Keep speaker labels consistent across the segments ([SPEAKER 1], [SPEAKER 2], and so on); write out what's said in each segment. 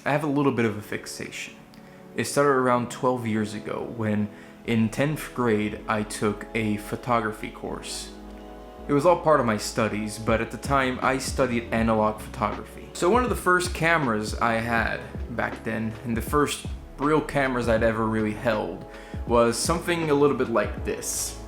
[SPEAKER 1] I have a little bit of a fixation. It started around 12 years ago when in 10th grade I took a photography course. It was all part of my studies, but at the time I studied analog photography. So one of the first cameras I had back then, and the first real cameras I'd ever really held, was something a little bit like this.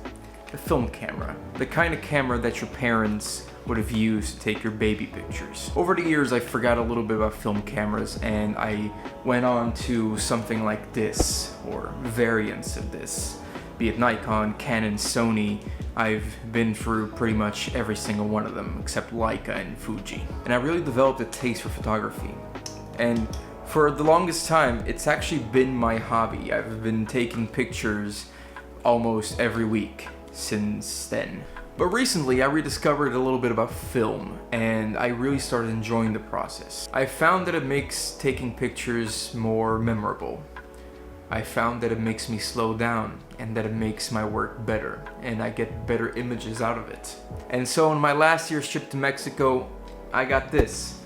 [SPEAKER 1] A film camera. The kind of camera that your parents would have used to take your baby pictures. Over the years I forgot a little bit about film cameras and I went on to something like this, or variants of this. Be it Nikon, Canon, Sony, I've been through pretty much every single one of them except Leica and Fuji. And I really developed a taste for photography. And for the longest time, it's actually been my hobby. I've been taking pictures almost every week since then. But recently I rediscovered a little bit about film and I really started enjoying the process. I found that it makes taking pictures more memorable. I found that it makes me slow down and that it makes my work better and I get better images out of it. And so on my last year's trip to Mexico, I got this.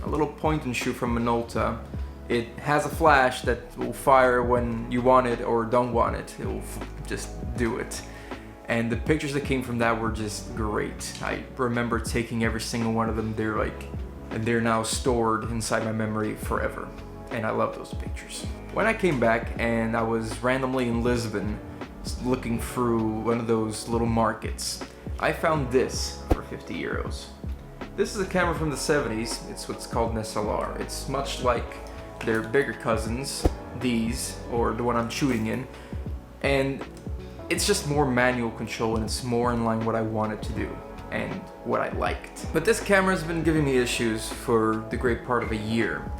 [SPEAKER 1] A little point and shoot from Minolta. It has a flash that will fire when you want it or don't want it. It will just do it. And the pictures that came from that were just great. I remember taking every single one of them. They're now stored inside my memory forever. And I love those pictures. When I came back and I was randomly in Lisbon looking through one of those little markets, I found this for 50 euros. This is a camera from the 70s. It's what's called an SLR. It's much like their bigger cousins, these, or the one I'm shooting in. And it's just more manual control and it's more in line what I wanted to do and what I liked. But this camera's been giving me issues for the great part of a year.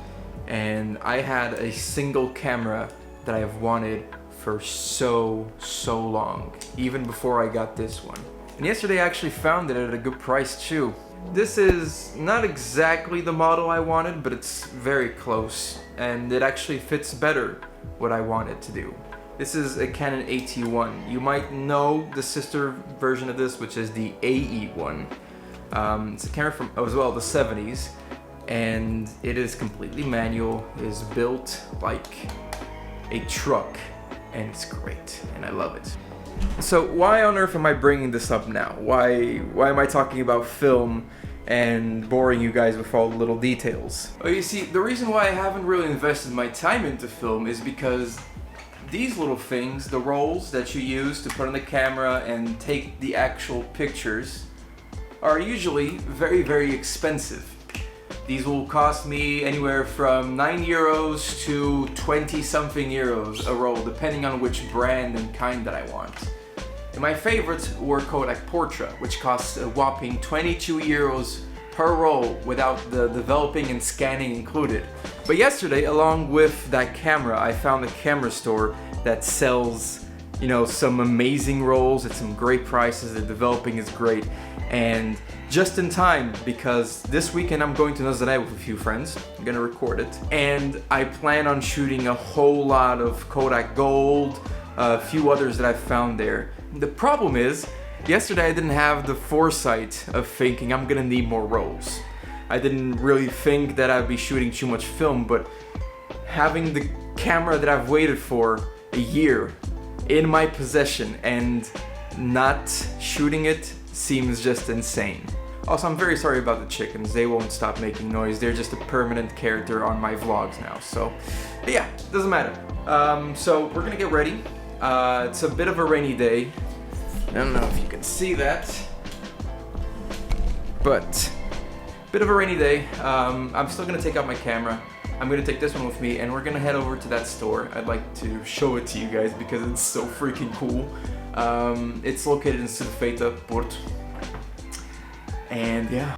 [SPEAKER 1] And I had a single camera that I've wanted for so long, even before I got this one. And yesterday I actually found it at a good price too. This is not exactly the model I wanted, but it's very close and it actually fits better what I wanted to do. This is a Canon AT-1. You might know the sister version of this, which is the AE-1. It's a camera from, as well, the 70s, and it is completely manual. It is built like a truck, and it's great, and I love it. So why on earth am I bringing this up now? Why am I talking about film and boring you guys with all the little details? Well, you see, the reason why I haven't really invested my time into film is because these little things, the rolls that you use to put on the camera and take the actual pictures, are usually very expensive. These will cost me anywhere from 9 euros to 20 something euros a roll, depending on which brand and kind that I want. And my favorites were Kodak Portra, which costs a whopping 22 euros per roll without the developing and scanning included. But yesterday, along with that camera, I found a camera store that sells, you know, some amazing rolls at some great prices. The developing is great, and just in time, because this weekend I'm going to Nazaré with a few friends. I'm gonna record it, and I plan on shooting a whole lot of Kodak Gold, a few others that I've found there. The problem is, yesterday I didn't have the foresight of thinking I'm gonna need more rolls. I didn't really think that I'd be shooting too much film, but having the camera that I've waited for a year in my possession and not shooting it seems just insane. Also, I'm very sorry about the chickens. They won't stop making noise. They're just a permanent character on my vlogs now. So, but yeah, doesn't matter. So we're gonna get ready. It's a bit of a rainy day. I don't know if you can see that, but bit of a rainy day. I'm still gonna take out my camera. I'm gonna take this one with me and we're gonna head over to that store. I'd like to show it to you guys because it's so freaking cool. It's located in Suspeita, Porto. And yeah,